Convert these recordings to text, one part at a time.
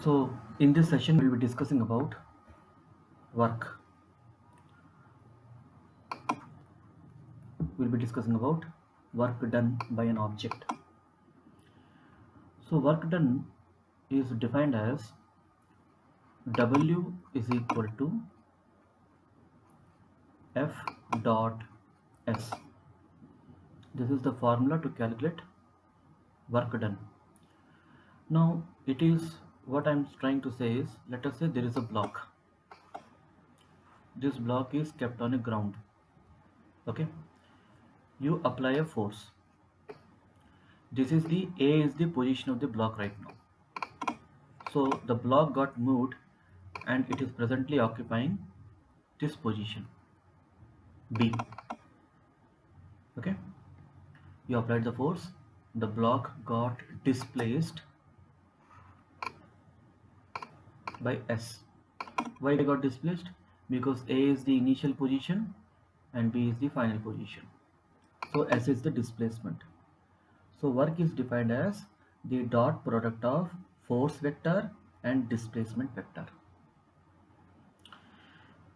So in this session we will be discussing about work. We'll be discussing about work done by an object. So work done is defined as W is equal to F dot S. This is the formula to calculate work done. Now it is what I'm trying to say is, let us say there is a block. This block is kept on a ground. Okay, you apply a force. This is the A is the position of the block right now. So the block got moved and it is presently occupying this position B. Okay, you applied the force, the block got displaced by S. Why it got displaced? Because A is the initial position and B is the final position. So S is the displacement. So work is defined as the dot product of force vector and displacement vector.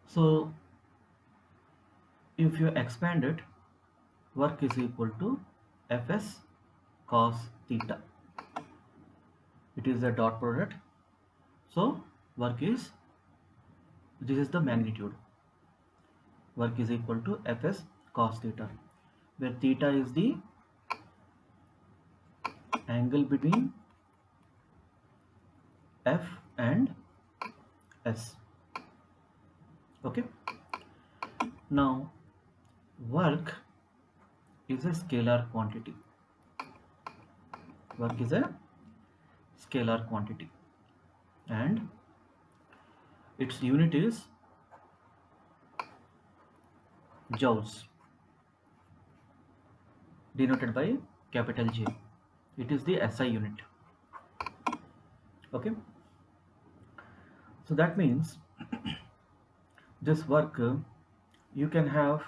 So if you expand it, work is equal to Fs cos theta. It is a dot product. So work is, this is the magnitude. Work is equal to Fs cos theta, where theta is the angle between F and S. Okay. Now work is a scalar quantity. Work is a scalar quantity and its unit is joules, denoted by capital J. It is the SI unit. Okay, so that means this work, you can have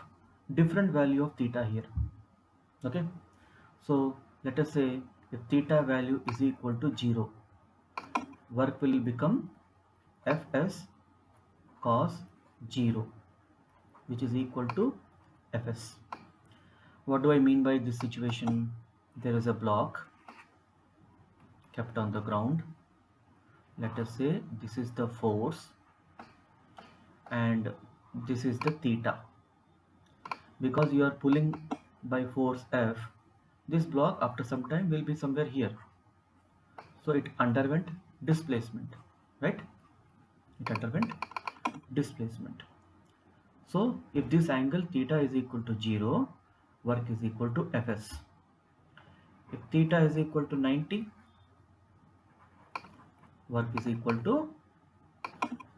different value of theta here. Okay, so let us say if theta value is equal to 0, work will become Fs cos 0, which is equal to Fs. What do I mean by this situation? There is a block kept on the ground. Let us say this is the force and this is the theta. Because you are pulling by force F, this block after some time will be somewhere here. So it underwent displacement, right? It underwent displacement. So if this angle theta is equal to 0, work is equal to Fs. If theta is equal to 90, work is equal to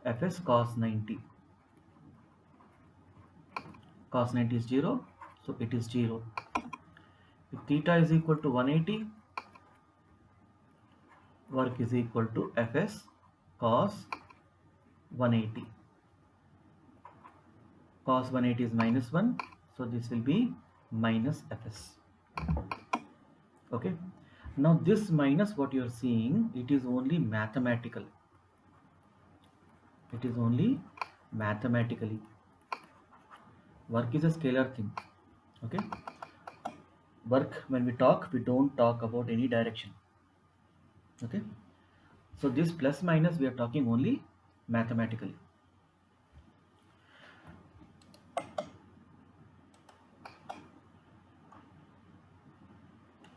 Fs cos 90. Cos 90 is 0, so it is 0. If theta is equal to 180, work is equal to Fs cos 180. Cos 180 is minus 1, so this will be minus Fs. Okay, now this minus what you are seeing, it is only mathematical. It is only mathematically. Work is a scalar thing. Okay, work, when we talk, we don't talk about any direction. Okay, so this plus minus we are talking only mathematically.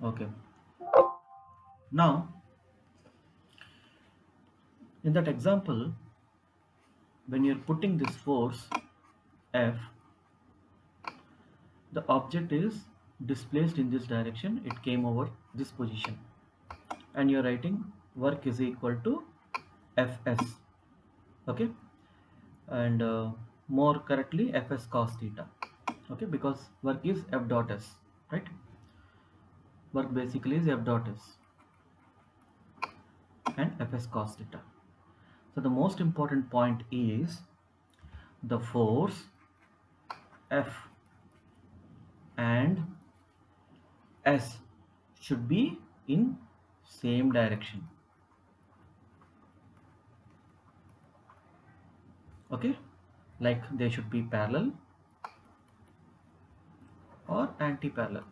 Okay, now in that example, when you're putting this force F, the object is displaced in this direction, it came over this position, and you're writing work is equal to Fs. Okay, and more correctly Fs cos theta. Okay, because work is F dot S, right? Work basically is F dot S and Fs cos theta. So the most important point is the force F and S should be in same direction. Okay, like they should be parallel or anti-parallel.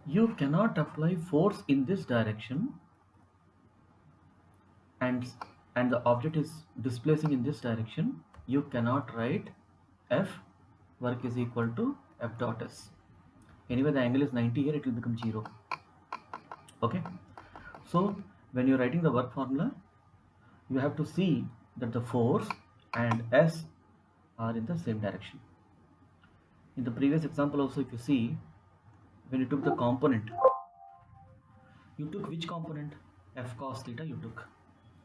You cannot apply force in this direction and the object is displacing in this direction. You cannot write F work is equal to F dot S. Anyway, the angle is 90 here, it will become 0. Okay, so when you're writing the work formula, you have to see that the force and S are in the same direction. In the previous example also, if you see, when you took the component, you took which component? F cos theta you took.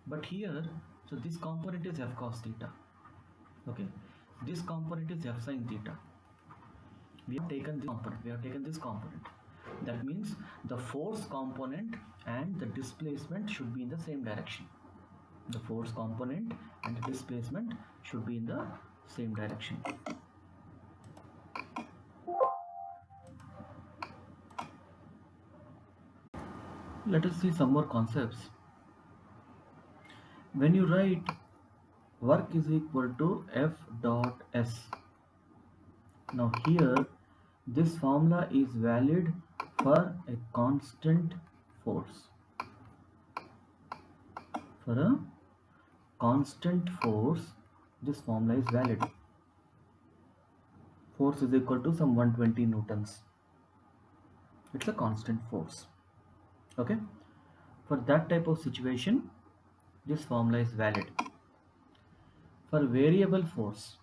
But here, so this component is F cos theta. Okay, this component is F sin theta. We have taken this component. That means the force component and the displacement should be in the same direction. The force component and the displacement should be in the same direction. Let us see some more concepts. When you write work is equal to F dot S, now here this formula is valid for a constant force. For a constant force, this formula is valid. Force is equal to some 120 newtons. It's a constant force. Okay, for that type of situation, this formula is valid. For variable force,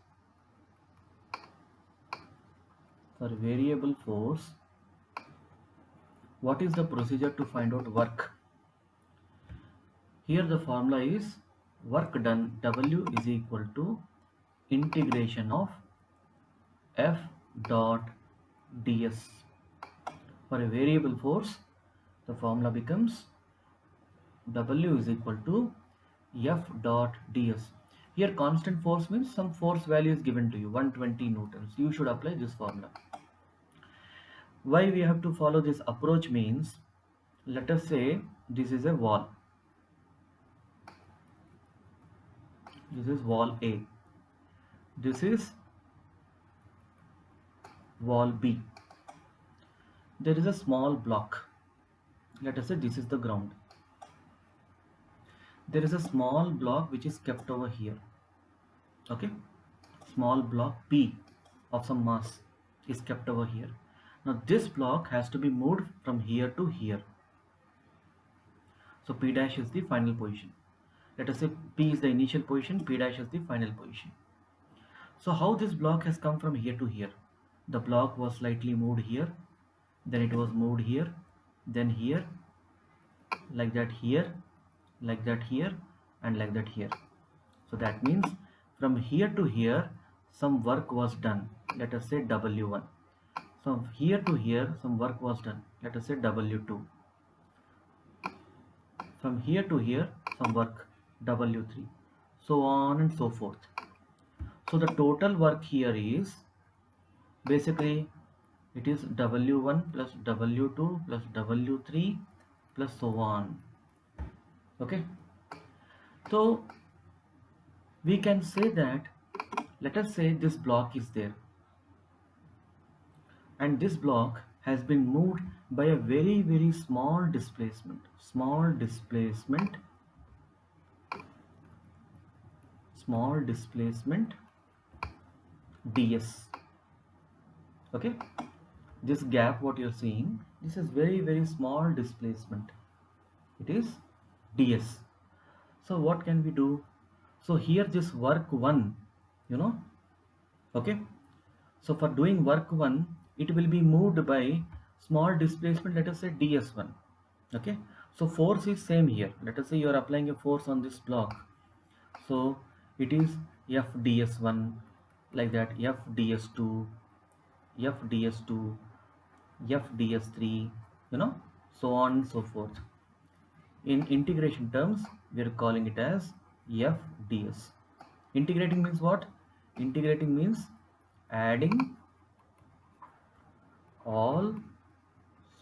what is the procedure to find out work? Here the formula is work done, W is equal to integration of F dot ds. For a variable force, the formula becomes W is equal to F dot ds. Here constant force means some force value is given to you, 120 newtons. You should apply this formula. Why we have to follow this approach means, let us say this is a wall. This is wall A. This is wall B. There is a small block. Let us say this is the ground. There is a small block which is kept over here. Okay, small block P of some mass is kept over here. Now this block has to be moved from here to here. So P dash is the final position. Let us say P is the initial position, P dash is the final position. So how this block has come from here to here? The block was slightly moved here, then it was moved here, then here, like that here, like that here, and like that here. So that means from here to here some work was done. Let us say W1. So here to here some work was done. Let us say W2. From here to here some work, W3. So on and so forth. So the total work here is basically it is W1 plus W2 plus W3 plus so on. Okay. So we can say that, let us say this block is there and this block has been moved by a very small displacement ds. Okay, this gap what you're seeing, this is very small displacement, it is ds. So what can we do? So here this work 1, okay, so for doing work 1 it will be moved by small displacement, let us say ds1. Okay, so force is same here. Let us say you are applying a force on this block, so it is F ds1, like that, F ds2, F ds2, F ds3, so on and so forth. In integration terms we are calling it as F ds. Integrating means what? Integrating means adding all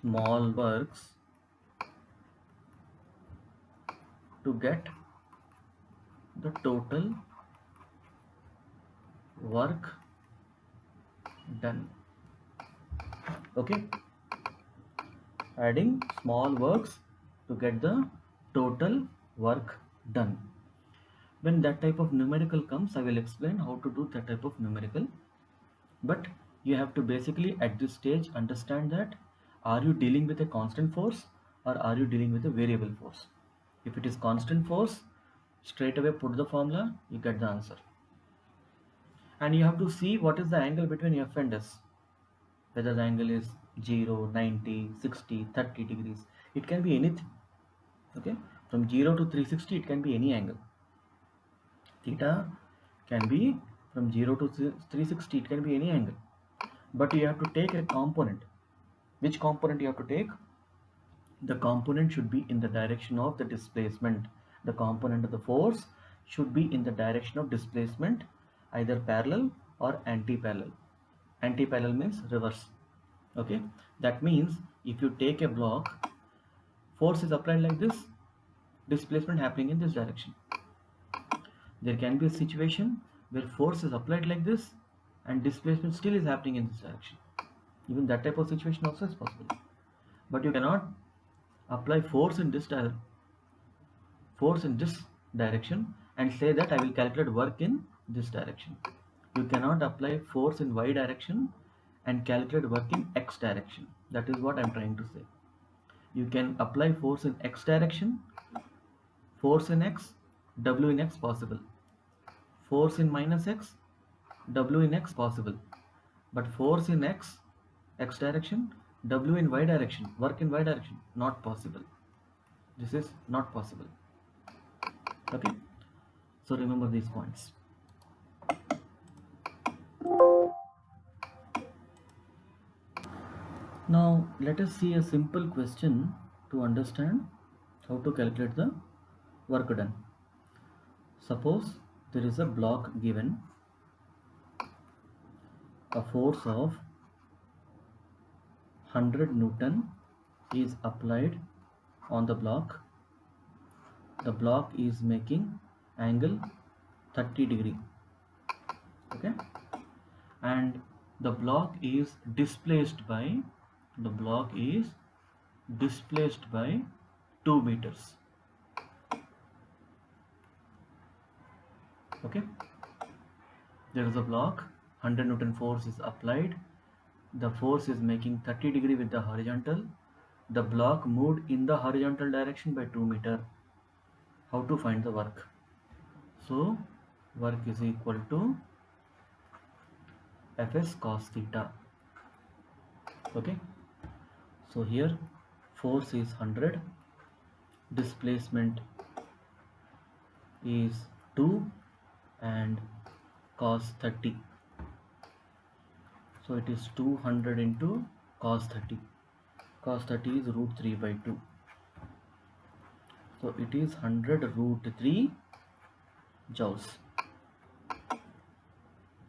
small works to get the total work done. Okay, adding small works to get the total work done. When that type of numerical comes, I will explain how to do that type of numerical. But you have to basically at this stage understand that are you dealing with a constant force or are you dealing with a variable force. If it is constant force, straight away put the formula, you get the answer. And you have to see what is the angle between F and S, whether the angle is 0, 90, 60, 30 degrees. It can be anything. Okay, from 0 to 360 it can be any angle. Theta can be from 0 to 360, it can be any angle. But you have to take a component. Which component you have to take? The component should be in the direction of the displacement. The component of the force should be in the direction of displacement, either parallel or anti-parallel. Anti-parallel means reverse. Okay, that means if you take a block, force is applied like this, displacement happening in this direction. There can be a situation where force is applied like this and displacement still is happening in this direction. Even that type of situation also is possible. But you cannot apply force in this direction and say that I will calculate work in this direction. You cannot apply force in y direction and calculate work in x direction. That is what I am trying to say. You can apply force in x direction, force in x, w in x possible. Force in minus x, w in x possible. But force in x direction, w in y direction, work in y direction, not possible. This is not possible. Okay, so remember these points. Now let us see a simple question to understand how to calculate the work done. Suppose there is a block given, a force of 100 Newton is applied on the block. The block is making angle 30 degree. Okay, and the block is displaced by 2 meters. Okay, there is a block, 100 Newton force is applied, the force is making 30 degree with the horizontal, the block moved in the horizontal direction by 2 meter. How to find the work? So work is equal to Fs cos theta. Okay, so here force is 100, displacement is 2 and cos 30. So it is 200 into cos 30. Cos 30 is root 3 by 2. So it is 100 root 3 joules.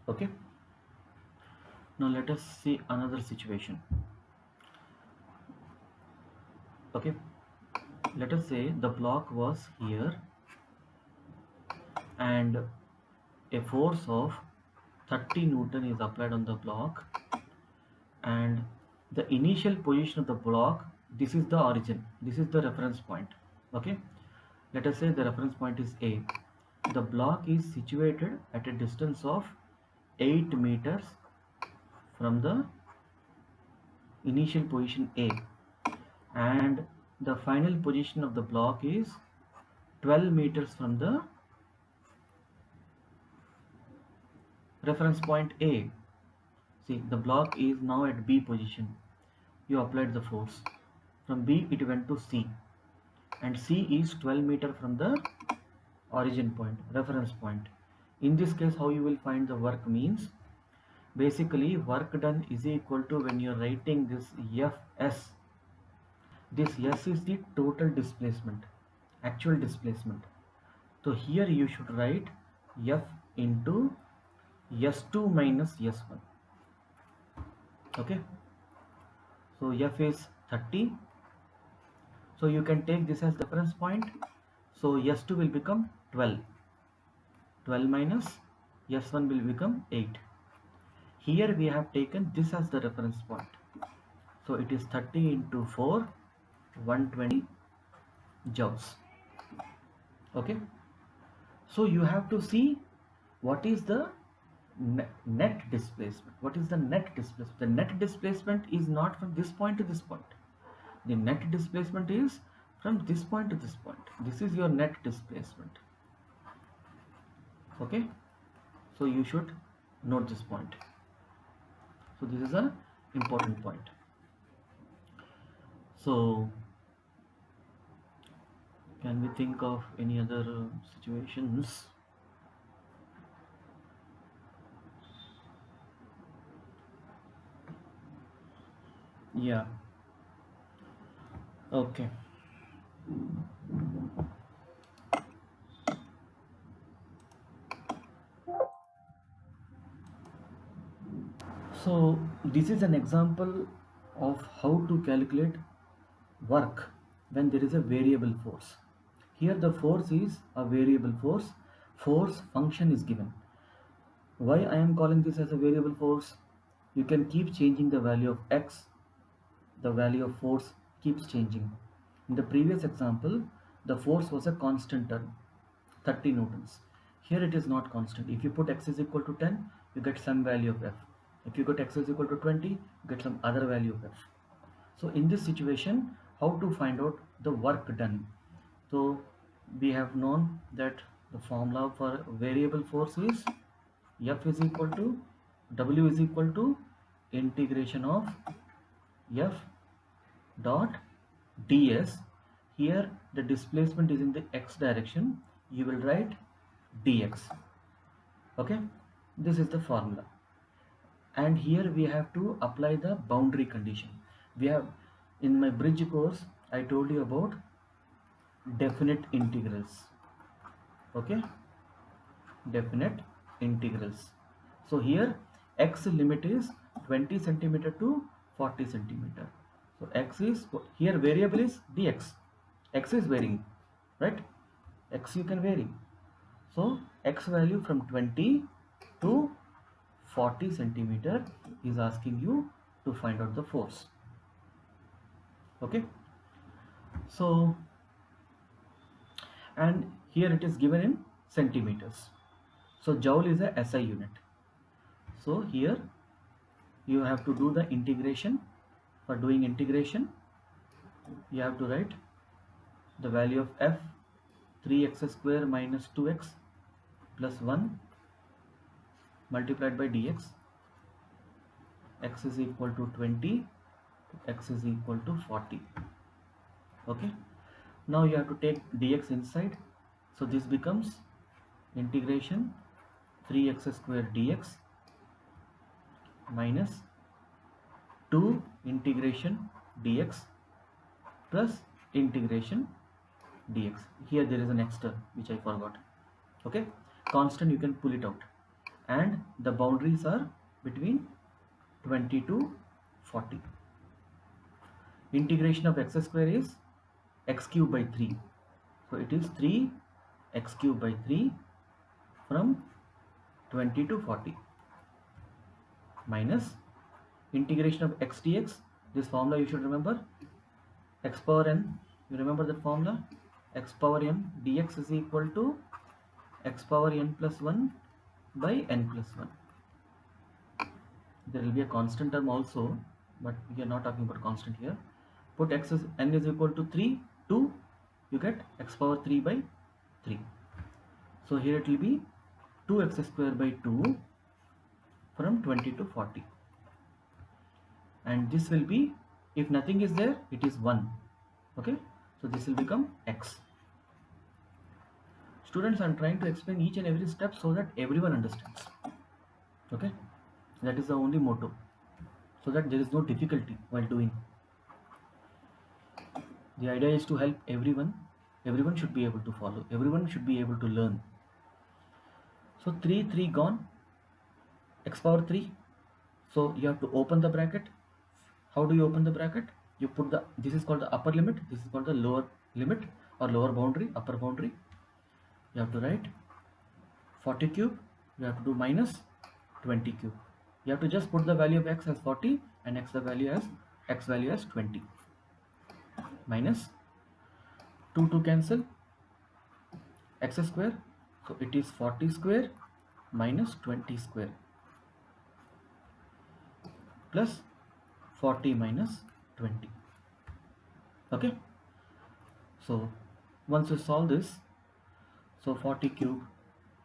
Okay. Now let us see another situation. Okay. Let us say the block was here and a force of 30 Newton is applied on the block, and the initial position of the block, this is the origin, this is the reference point. Okay, let us say the reference point is A. The block is situated at a distance of 8 meters from the initial position A, and the final position of the block is 12 meters from the reference point A. See, the block is now at B position. You applied the force. From B it went to C, and C is 12 meters from the origin point, reference point. In this case, how you will find the work means, basically work done is equal to, when you are writing this Fs, this S is the total displacement, actual displacement. So here you should write F into S2 minus S1. Okay, so F is 30, so you can take this as reference point. So S2 will become 12. 12 minus S1 will become 8. Here we have taken this as the reference point. So it is 30 into 4, 120 joules. Okay. So you have to see what is the net displacement. What is the net displacement? The net displacement is not from this point to this point. The net displacement is from this point to this point. This is your net displacement. Okay. So you should note this point. So this is an important point. So can we think of any other situations? Yeah. Okay. So this is an example of how to calculate work when there is a variable force. Here the force is a variable force. Force function is given. Why I am calling this as a variable force? You can keep changing the value of x. The value of force keeps changing. In the previous example, the force was a constant term, 30 newtons. Here it is not constant. If you put x is equal to 10, you get some value of f. If you put x is equal to 20, you get some other value of f. So in this situation, how to find out the work done? So we have known that the formula for variable force is F is equal to W is equal to integration of F dot ds. Here the displacement is in the x direction. You will write dx. Okay, this is the formula. And here we have to apply the boundary condition. We have, in my bridge course, I told you about definite integrals. Okay, definite integrals. So here x limit is 20 centimeter to 40 centimeter. So x is, here variable is dx. X is varying, right? X you can vary. So x value from 20 to 40 centimeter is asking you to find out the force. Okay. So, and here it is given in centimeters. So joule is a SI unit. So here you have to do the integration. For doing integration, you have to write the value of f, 3x square minus 2x plus 1 multiplied by dx. X is equal to 20, x is equal to 40. Okay. Now you have to take dx inside. So this becomes integration 3x square dx minus 2 integration dx plus integration dx. Here there is an extra which I forgot. Okay, constant you can pull it out, and the boundaries are between 20 to 40. Integration of x square is x cube by 3. So it is 3 x cube by 3 from 20 to 40 minus integration of x dx. This formula you should remember, x power n. You remember that formula, x power n dx is equal to x power n plus 1 by n plus 1. There will be a constant term also, but we are not talking about constant here. Put x is n is equal to 3, 2, you get x power 3 by 3. So here it will be 2x square by 2 from 20 to 40. And this will be, if nothing is there, it is 1. Okay, so this will become x. Students, I am trying to explain each and every step so that everyone understands. Okay, that is the only motto, so that there is no difficulty while doing. The idea is to help everyone. Everyone should be able to follow. Everyone should be able to learn. So 3 gone, x power 3. So you have to open the bracket. How do you open the bracket? You put the, this is called the upper limit, this is called the lower limit or lower boundary, upper boundary, you have to write 40 cube, you have to do minus 20 cube. You have to just put the value of x as 40 and x value as 20. Minus 2 cancel, x square, so it is 40 square minus 20 square plus 40 minus 20. Okay, so once you solve this, so 40 cube,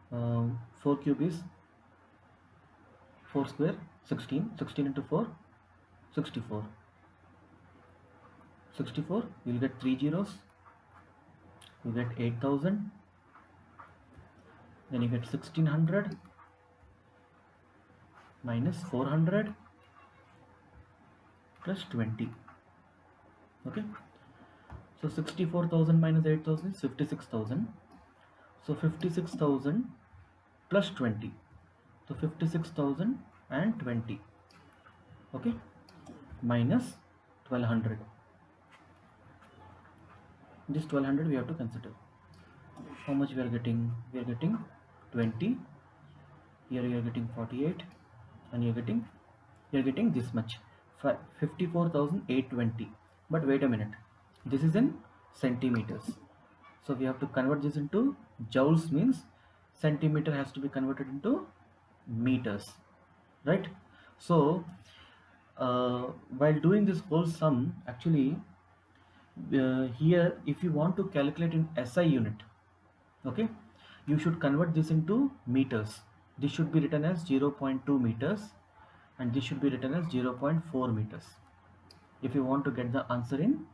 4 cube is 4 square, 16, 16 into 4, 64. 64, you will get 3 zeros, you get 8000, then you get 1600 minus 400 plus 20. Okay, so 64,000 minus 8,000 is 56,000. So 56,000 plus 20, so 56,000 and 20. Okay, minus 1200. This 1200 we have to consider. How much we are getting? We are getting 20. Here you are getting 48, and you are getting this much, 54,820. But wait a minute, this is in centimeters, so we have to convert this into joules, means centimeter has to be converted into meters, right? So while doing this whole sum, actually here if you want to calculate in SI unit, okay, you should convert this into meters. This should be written as 0.2 meters and this should be written as 0.4 meters if you want to get the answer in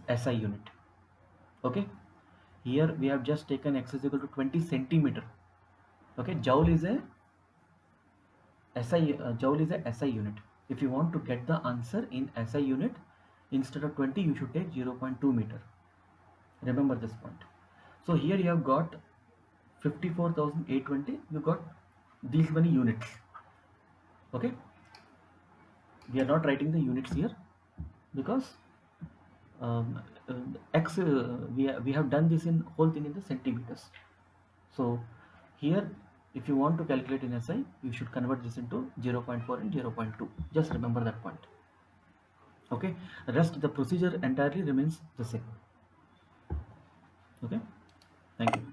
SI unit. Okay, here we have just taken x is equal to 20 centimeter. Okay, joule is a SI unit. If you want to get the answer in SI unit, instead of 20 you should take 0.2 meter. Remember this point. So here you have got 54,820, you got these many units. Okay, we are not writing the units here because x we have done this in whole thing in the centimeters. So here if you want to calculate in SI, you should convert this into 0.4 and 0.2. Just remember that point. Okay, rest the procedure entirely remains the same. Okay, thank you.